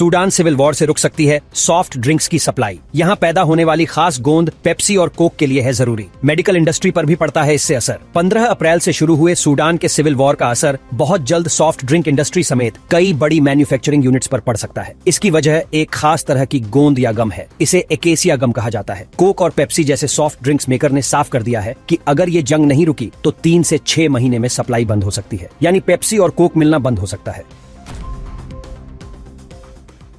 Sudan civil war से रुक सकती है सॉफ्ट ड्रिंक्स की सप्लाई। यहाँ पैदा होने वाली खास गोंद पेप्सी और कोक के लिए है जरूरी। मेडिकल इंडस्ट्री पर भी पड़ता है इससे असर। 15 अप्रैल से शुरू हुए सूडान के सिविल वॉर का असर बहुत जल्द सॉफ्ट ड्रिंक इंडस्ट्री समेत कई बड़ी मैन्युफैक्चरिंग यूनिट्स पर पड़ सकता है। इसकी वजह एक खास तरह की गोंद या गम है। इसे एकेसिया गम कहा जाता है। कोक और पेप्सी जैसे सॉफ्ट ड्रिंक्स मेकर ने साफ कर दिया है कि अगर ये जंग नहीं रुकी तो 3 से 6 महीने में सप्लाई बंद हो सकती है, यानी पेप्सी और कोक मिलना बंद हो सकता है।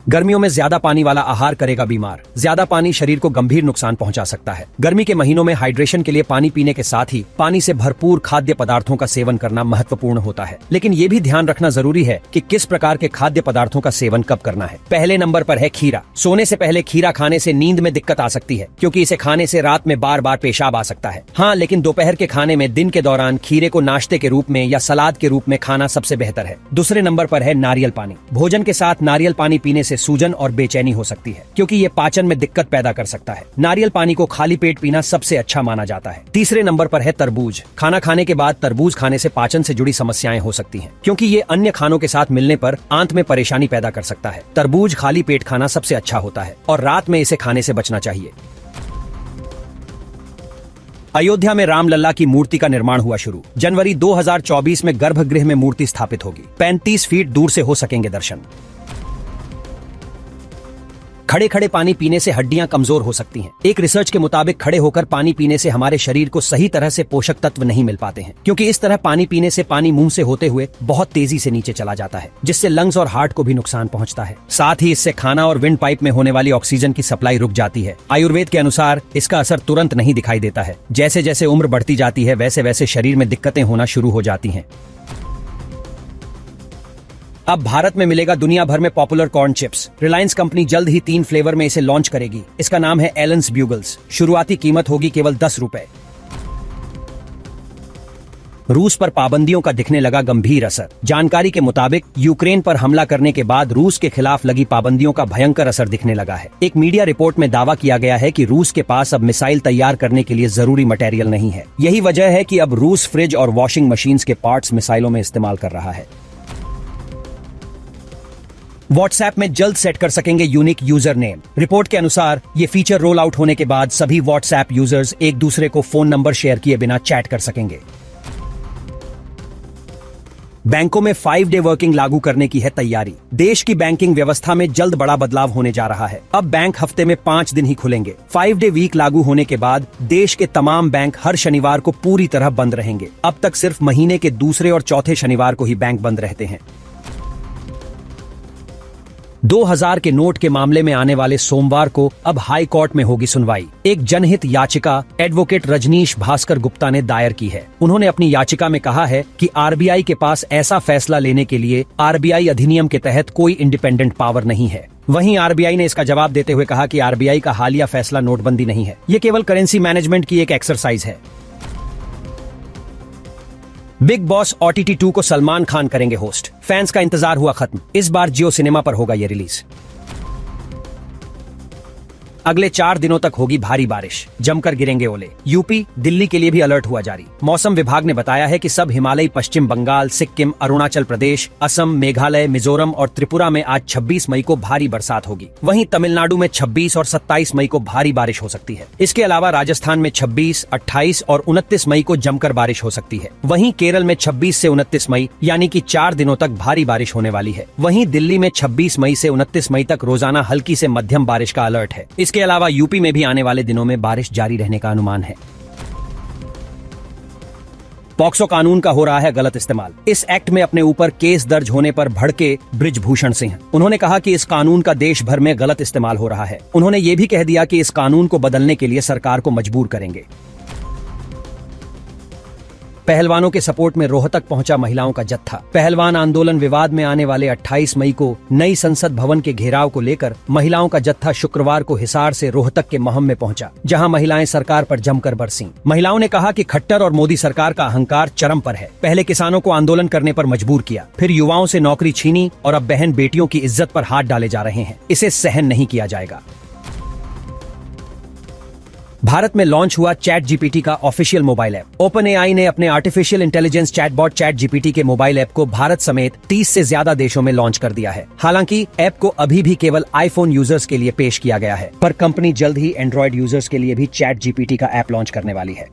गर्मियों में ज्यादा पानी वाला आहार करेगा बीमार। ज्यादा पानी शरीर को गंभीर नुकसान पहुंचा सकता है। गर्मी के महीनों में हाइड्रेशन के लिए पानी पीने के साथ ही पानी से भरपूर खाद्य पदार्थों का सेवन करना महत्वपूर्ण होता है। लेकिन ये भी ध्यान रखना जरूरी है कि किस प्रकार के खाद्य पदार्थों का सेवन कब करना है। पहले नंबर पर है खीरा। सोने से पहले खीरा खाने से नींद में दिक्कत आ सकती है, क्योंकि इसे खाने से रात में बार बार पेशाब आ सकता है। हाँ, लेकिन दोपहर के खाने में दिन के दौरान खीरे को नाश्ते के रूप में या सलाद के रूप में खाना सबसे बेहतर है। दूसरे नंबर पर है नारियल पानी। भोजन के साथ नारियल पानी पीने से सूजन और बेचैनी हो सकती है, क्योंकि ये पाचन में दिक्कत पैदा कर सकता है। नारियल पानी को खाली पेट पीना सबसे अच्छा माना जाता है। तीसरे नंबर पर है तरबूज। खाना खाने के बाद तरबूज खाने से पाचन से जुड़ी समस्याएं हो सकती हैं, क्योंकि ये अन्य खानों के साथ मिलने पर आंत में परेशानी पैदा कर सकता है। तरबूज खाली पेट खाना सबसे अच्छा होता है और रात में इसे खाने से बचना चाहिए। अयोध्या में रामलल्ला की मूर्ति का निर्माण हुआ शुरू। जनवरी 2024 में गर्भगृह में मूर्ति स्थापित होगी। 35 फीट दूर से हो सकेंगे दर्शन। खड़े खड़े पानी पीने से हड्डियां कमजोर हो सकती हैं। एक रिसर्च के मुताबिक खड़े होकर पानी पीने से हमारे शरीर को सही तरह से पोषक तत्व नहीं मिल पाते हैं, क्योंकि इस तरह पानी पीने से पानी मुंह से होते हुए बहुत तेजी से नीचे चला जाता है, जिससे लंग्स और हार्ट को भी नुकसान पहुंचता है। साथ ही इससे खाना और विंड पाइप में होने वाली ऑक्सीजन की सप्लाई रुक जाती है। आयुर्वेद के अनुसार इसका असर तुरंत नहीं दिखाई देता है। जैसे जैसे उम्र बढ़ती जाती है वैसे वैसे शरीर में दिक्कतें होना शुरू हो जाती हैं। अब भारत में मिलेगा दुनिया भर में popular corn chips. Reliance company जल्द ही 3 फ्लेवर में इसे लॉन्च करेगी। इसका नाम है एलन्स ब्यूगल्स। शुरुआती कीमत होगी केवल 10 रुपए। रूस पर पाबंदियों का दिखने लगा गंभीर असर। जानकारी के मुताबिक यूक्रेन पर हमला करने के बाद रूस के खिलाफ लगी पाबंदियों का भयंकर असर दिखने लगा है। एक मीडिया रिपोर्ट में दावा किया गया है कि रूस के पास अब मिसाइल तैयार करने के लिए जरूरी मटेरियल नहीं है। यही वजह है कि अब रूस फ्रिज और वॉशिंग मशीन्स के पार्ट्स मिसाइलों में इस्तेमाल कर रहा है। व्हाट्सएप में जल्द सेट कर सकेंगे यूनिक यूजर नेम। रिपोर्ट के अनुसार ये फीचर रोल आउट होने के बाद सभी व्हाट्सएप यूजर्स एक दूसरे को फोन नंबर शेयर किए बिना चैट कर सकेंगे। बैंकों में 5 डे वर्किंग लागू करने की है तैयारी। देश की बैंकिंग व्यवस्था में जल्द बड़ा बदलाव होने जा रहा है। अब बैंक हफ्ते में 5 दिन ही खुलेंगे। 5 डे वीक लागू होने के बाद देश के तमाम बैंक हर शनिवार को पूरी तरह बंद रहेंगे। अब तक सिर्फ महीने के दूसरे और चौथे शनिवार को ही बैंक बंद रहते हैं। 2000 के नोट के मामले में आने वाले सोमवार को अब हाई कोर्ट में होगी सुनवाई। एक जनहित याचिका एडवोकेट रजनीश भास्कर गुप्ता ने दायर की है। उन्होंने अपनी याचिका में कहा है कि आरबीआई के पास ऐसा फैसला लेने के लिए आरबीआई अधिनियम के तहत कोई इंडिपेंडेंट पावर नहीं है। वहीं आरबीआई ने इसका जवाब देते हुए कहा कि आरबीआई का हालिया फैसला नोटबंदी नहीं है, ये केवल करेंसी मैनेजमेंट की एक एक्सरसाइज है। बिग बॉस OTT 2 को सलमान खान करेंगे होस्ट। फैंस का इंतजार हुआ खत्म। इस बार जियो सिनेमा पर होगा ये रिलीज। अगले 4 दिनों तक होगी भारी बारिश। जमकर गिरेंगे ओले। यूपी, दिल्ली के लिए भी अलर्ट हुआ जारी। मौसम विभाग ने बताया है कि सब हिमालयी पश्चिम बंगाल, सिक्किम, अरुणाचल प्रदेश, असम, मेघालय, मिजोरम और त्रिपुरा में आज 26 मई को भारी बरसात होगी। वहीं तमिलनाडु में 26 और 27 मई को भारी बारिश हो सकती है। इसके अलावा राजस्थान में 26, 28 और 29 मई को जमकर बारिश हो सकती है। वहीं केरल में 26 से 29 मई यानी कि 4 दिनों तक भारी बारिश होने वाली है। वहीं दिल्ली में 26 मई से 29 मई तक रोजाना हल्की से मध्यम बारिश का अलर्ट है। इसके अलावा यूपी में भी आने वाले दिनों में बारिश जारी रहने का अनुमान है। पॉक्सो कानून का हो रहा है गलत इस्तेमाल। इस एक्ट में अपने ऊपर केस दर्ज होने पर भड़के बृजभूषण सिंह। उन्होंने कहा कि इस कानून का देश भर में गलत इस्तेमाल हो रहा है। उन्होंने ये भी कह दिया कि इस कानून को बदलने के लिए सरकार को मजबूर करेंगे। पहलवानों के सपोर्ट में रोहतक पहुंचा महिलाओं का जत्था। पहलवान आंदोलन विवाद में आने वाले 28 मई को नई संसद भवन के घेराव को लेकर महिलाओं का जत्था शुक्रवार को हिसार से रोहतक के महम में पहुंचा, जहां महिलाएं सरकार पर जमकर बरसीं। महिलाओं ने कहा कि खट्टर और मोदी सरकार का अहंकार चरम पर है। पहले किसानों को आंदोलन करने पर मजबूर किया, फिर युवाओं से नौकरी छीनी और अब बहन बेटियों की इज्जत पर हाथ डाले जा रहे हैं। इसे सहन नहीं किया जाएगा। भारत में लॉन्च हुआ चैट जीपीटी का official mobile app. Open AI ने अपने artificial intelligence chatbot chat GPT के मोबाइल ऐप को भारत समेत 30 से ज्यादा देशों में लॉन्च कर दिया है। हालांकि ऐप को अभी भी केवल आईफोन यूजर्स के लिए पेश किया गया है, पर कंपनी जल्द ही एंड्रॉइड यूजर्स के लिए भी चैट जीपीटी का ऐप लॉन्च करने वाली है।